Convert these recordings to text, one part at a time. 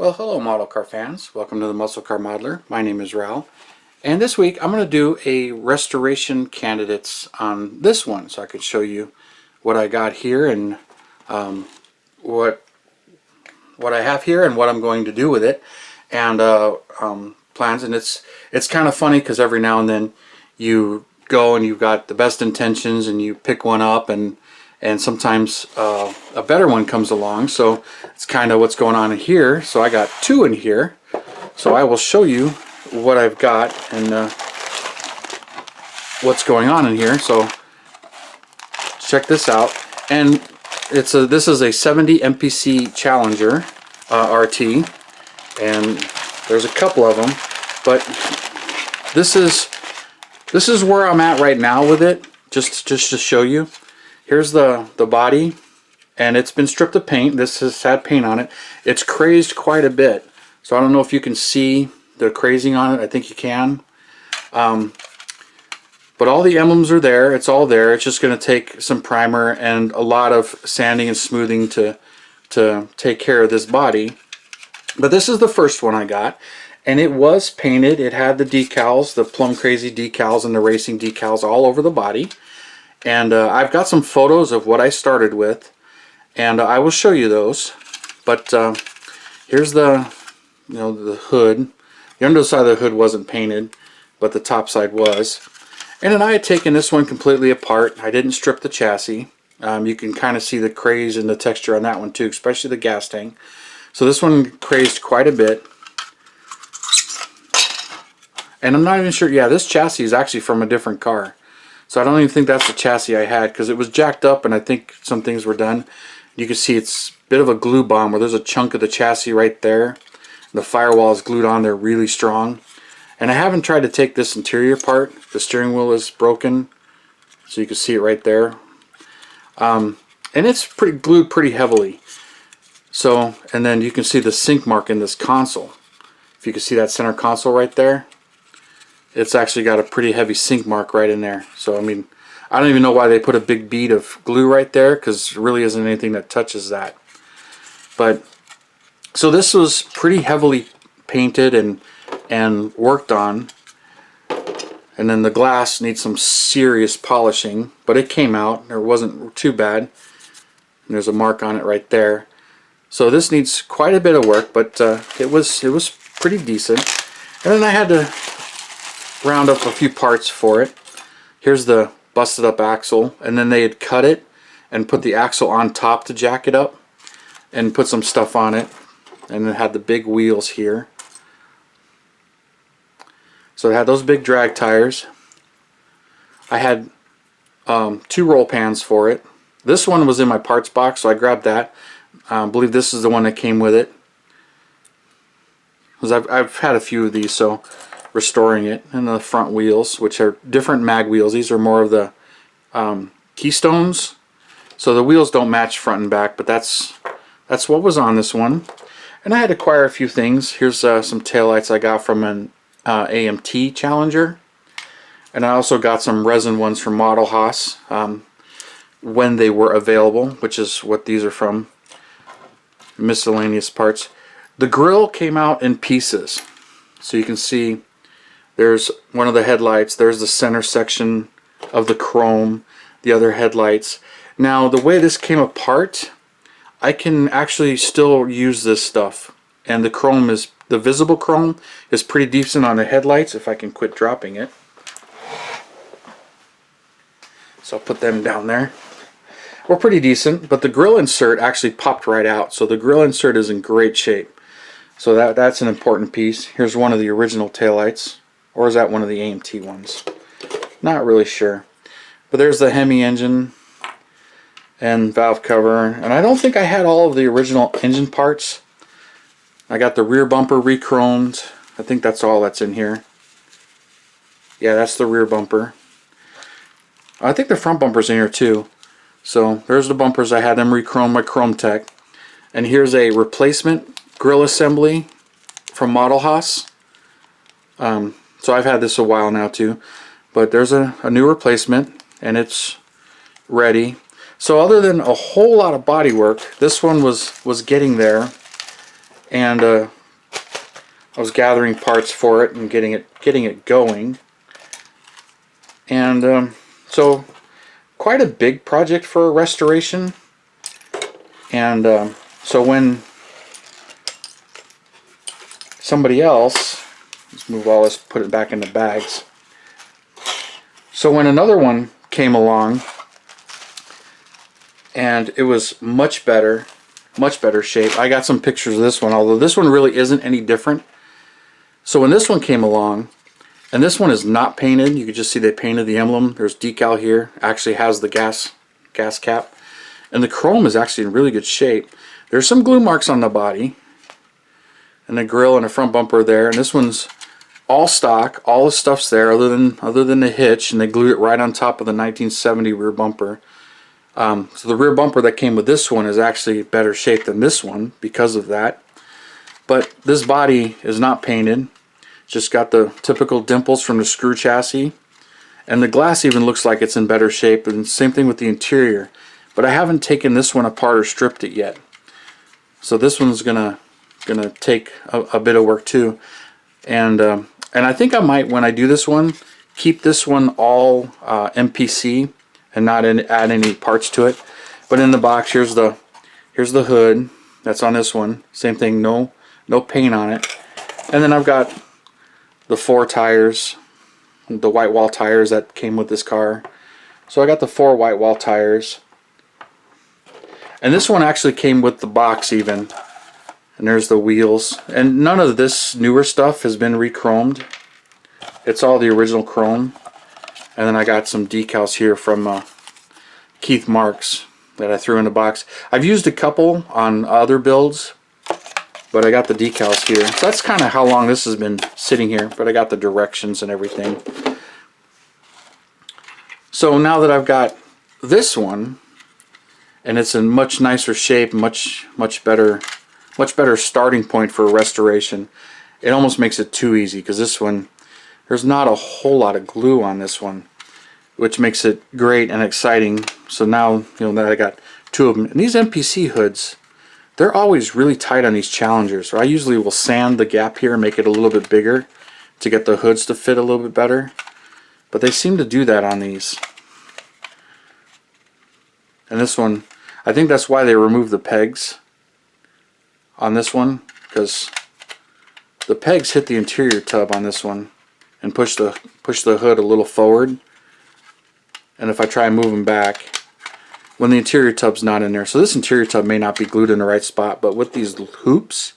Well, hello model car fans. Welcome to the Muscle Car Modeler. My name is Raul. And this week I'm going to do a restoration candidates on this one, so I could show you what I got here and what I have here and what I'm going to do with it, and plans. And it's kind of funny because every now and then you go and you've got the best intentions and you pick one up, and sometimes a better one comes along. So it's kind of what's going on in here. So I got two in here, so I will show you what I've got and what's going on in here. So check this out. And this is a 70 MPC Challenger RT, and there's a couple of them, but this is where I'm at right now with it. Just to show you. Here's the body, and it's been stripped of paint. This has had paint on it. It's crazed quite a bit, so I don't know if you can see the crazing on it. I think you can. But all the emblems are there. It's all there. It's just going to take some primer and a lot of sanding and smoothing to take care of this body. But this is the first one I got, and it was painted. It had the decals, the Plum Crazy decals and the racing decals all over the body. And I've got some photos of what I started with, and I will show you those. But here's the hood. The underside of the hood wasn't painted, but the top side was. And then I had taken this one completely apart. I didn't strip the chassis. You can kind of see the craze and the texture on that one too, especially the gas tank. So this one crazed quite a bit. And I'm not even sure, yeah, this chassis is actually from a different car. So I don't even think that's the chassis I had, because it was jacked up and I think some things were done. You can see it's a bit of a glue bomb where there's a chunk of the chassis right there. The firewall is glued on there really strong. And I haven't tried to take this interior part. The steering wheel is broken, so you can see it right there. And it's glued pretty heavily. So, and then you can see the sink mark in this console. If you can see that center console right there, it's actually got a pretty heavy sink mark right in there. So I mean, I don't even know why they put a big bead of glue right there, because there really isn't anything that touches that. But so this was pretty heavily painted and worked on, and then the glass needs some serious polishing, but it came out. It wasn't too bad. And there's a mark on it right there. So this needs quite a bit of work, but it was pretty decent. And then I had to round up a few parts for it. Here's the busted up axle, and then they had cut it and put the axle on top to jack it up and put some stuff on it, and it had the big wheels here. So it had those big drag tires. I had 2 roll pans for it. This one was in my parts box, so I grabbed that. I believe this is the one that came with it, because I've had a few of these, so restoring it. And the front wheels, which are different mag wheels. These are more of the Keystones, so the wheels don't match front and back, but that's what was on this one. And I had to acquire a few things. Here's some taillights I got from an AMT Challenger, and I also got some resin ones from Model Haas when they were available, which is what these are from. Miscellaneous parts. The grill came out in pieces, so you can see there's one of the headlights, there's the center section of the chrome, the other headlights. Now the way this came apart, I can actually still use this stuff, and the chrome is, the visible chrome is pretty decent on the headlights, if I can quit dropping it. So I'll put them down there. We're pretty decent, but the grill insert actually popped right out, so the grill insert is in great shape. So that's an important piece. Here's one of the original taillights, or is that one of the AMT ones? Not really sure. But there's the Hemi engine and valve cover, and I don't think I had all of the original engine parts. I got the rear bumper re-chromed. I think that's all that's in here. Yeah, that's the rear bumper. I think the front bumper's in here too. So there's the bumpers. I had them re-chromed by Chrome Tech. And here's a replacement grill assembly from Model Haas. So I've had this a while now too. But there's a new replacement, and it's ready. So other than a whole lot of body work, this one was getting there. And I was gathering parts for it and getting it going. And so quite a big project for a restoration. And so when somebody else, let's move all this, put it back in the bags. So when another one came along, and it was much better shape. I got some pictures of this one, although this one really isn't any different. So when this one came along, and this one is not painted, you can just see they painted the emblem. There's decal here, actually has the gas cap, and the chrome is actually in really good shape. There's some glue marks on the body, and the grill and the front bumper there, and this one's all stock. All the stuff's there other than the hitch, and they glued it right on top of the 1970 rear bumper. So the rear bumper that came with this one is actually better shape than this one because of that. But this body is not painted. It's just got the typical dimples from the screw chassis, and the glass even looks like it's in better shape, and same thing with the interior. But I haven't taken this one apart or stripped it yet. So this one's gonna take a bit of work too. And I think I might, when I do this one, keep this one all MPC and not add any parts to it. But in the box, here's the hood that's on this one. Same thing, no paint on it. And then I've got the 4 tires, the white wall tires that came with this car. So I got the 4 white wall tires. And this one actually came with the box even. And there's the wheels. And none of this newer stuff has been re-chromed. It's all the original chrome. And then I got some decals here from Keith Marks that I threw in the box. I've used a couple on other builds, but I got the decals here. So that's kind of how long this has been sitting here, but I got the directions and everything. So now that I've got this one, and it's in much nicer shape, much better starting point for a restoration, it almost makes it too easy, because this one, there's not a whole lot of glue on this one, which makes it great and exciting. So now, that I got 2 of them. And these MPC hoods, they're always really tight on these Challengers. So I usually will sand the gap here and make it a little bit bigger to get the hoods to fit a little bit better. But they seem to do that on these. And this one, I think that's why they removed the pegs on this one, because the pegs hit the interior tub on this one and push the hood a little forward. And if I try and move them back, when the interior tub's not in there, so this interior tub may not be glued in the right spot, but with these hoops,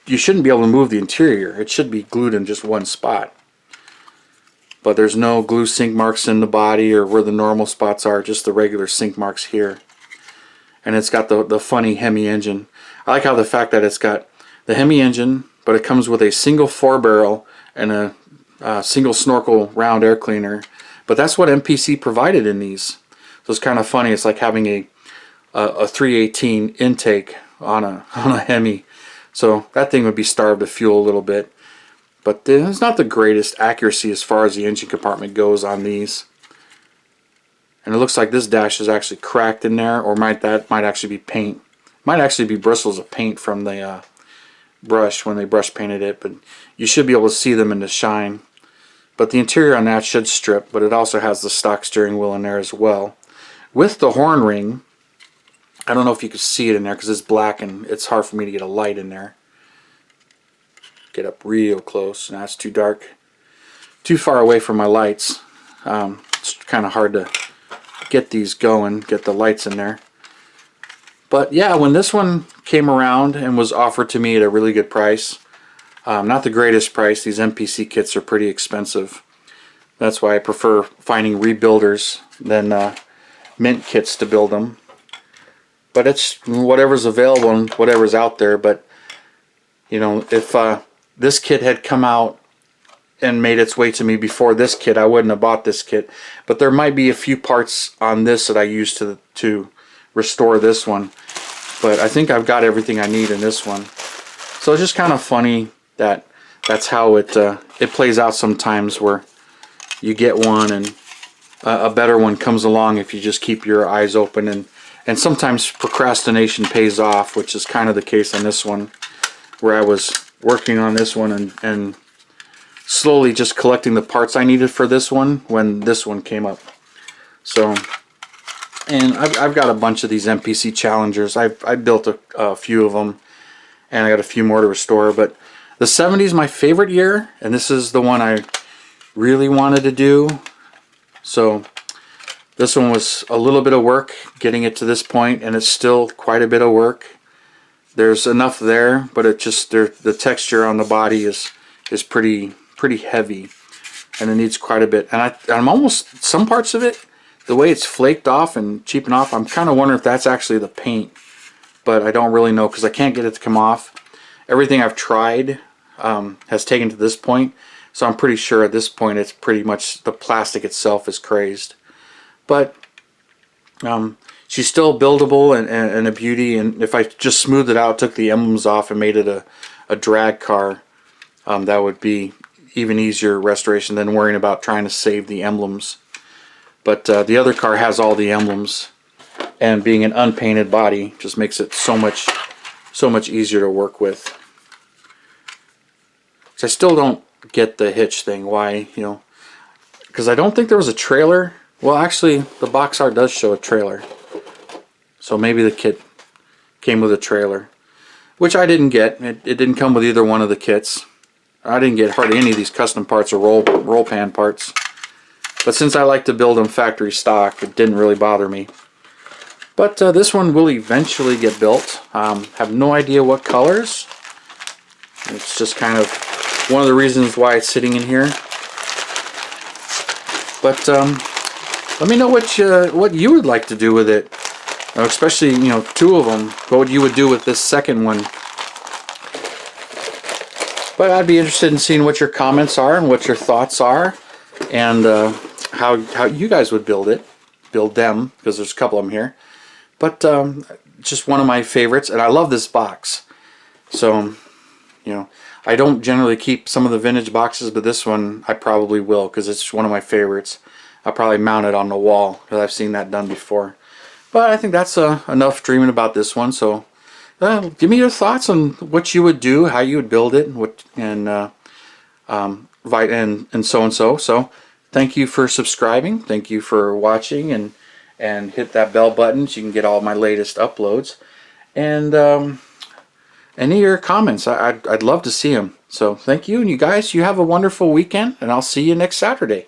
you shouldn't be able to move the interior. It should be glued in just one spot. But there's no glue sink marks in the body or where the normal spots are, just the regular sink marks here. And it's got the funny Hemi engine. I like how the fact that it's got the Hemi engine, but it comes with a single 4-barrel and a single snorkel round air cleaner. But that's what MPC provided in these. So it's kind of funny. It's like having a 318 intake on a Hemi. So that thing would be starved of fuel a little bit. But it's not the greatest accuracy as far as the engine compartment goes on these. And it looks like this dash is actually cracked in there, or that might actually be paint. Might actually be bristles of paint from the brush when they brush painted it, but you should be able to see them in the shine. But the interior on that should strip, but it also has the stock steering wheel in there as well. With the horn ring, I don't know if you can see it in there because it's black and it's hard for me to get a light in there. Get up real close. Now it's too dark. Too far away from my lights. It's kind of hard to get these going, get the lights in there. But yeah, when this one came around and was offered to me at a really good price, not the greatest price, these MPC kits are pretty expensive. That's why I prefer finding rebuilders than mint kits to build them. But it's whatever's available and whatever's out there. But if this kit had come out and made its way to me before this kit, I wouldn't have bought this kit. But there might be a few parts on this that I used to restore this one. But I think I've got everything I need in this one. So it's just kind of funny that that's how it plays out sometimes, where you get one and a better one comes along if you just keep your eyes open. And sometimes procrastination pays off, which is kind of the case on this one, where I was working on this one and slowly just collecting the parts I needed for this one when this one came up. So, and I've got a bunch of these MPC Challengers. I built a few of them, and I got a few more to restore. But the 70s is my favorite year, and this is the one I really wanted to do. So this one was a little bit of work getting it to this point, and it's still quite a bit of work. There's enough there, but it just the texture on the body is pretty heavy, and it needs quite a bit. And I'm almost, some parts of it, the way it's flaked off and cheapened off, I'm kind of wondering if that's actually the paint, but I don't really know because I can't get it to come off. Everything I've tried has taken to this point, so I'm pretty sure at this point it's pretty much the plastic itself is crazed. But she's still buildable and a beauty, and if I just smoothed it out, took the emblems off and made it a drag car, that would be even easier restoration than worrying about trying to save the emblems. But the other car has all the emblems, and being an unpainted body just makes it so much easier to work with. So I still don't get the hitch thing, why, you know, because I don't think there was a trailer. Well, actually the box art does show a trailer, so maybe the kit came with a trailer, which I didn't get. It didn't come with either one of the kits. I didn't get hardly any of these custom parts or roll pan parts. But since I like to build them factory stock, it didn't really bother me. But this one will eventually get built. Have no idea what colors. It's just kind of one of the reasons why it's sitting in here. But let me know what you would like to do with it. Especially, you know, two of them. What you would do with this second one. But I'd be interested in seeing what your comments are and what your thoughts are, and how you guys would build them, because there's a couple of them here. But just one of my favorites, and I love this box. So, you know, I don't generally keep some of the vintage boxes, but this one I probably will, because it's one of my favorites. I'll probably mount it on the wall, because I've seen that done before. But I think that's enough dreaming about this one. So give me your thoughts on what you would do, how you would build it, and so and so. So thank you for subscribing. Thank you for watching, and hit that bell button so you can get all my latest uploads. And any of your comments, I'd love to see them. So thank you, and you guys, you have a wonderful weekend, and I'll see you next Saturday.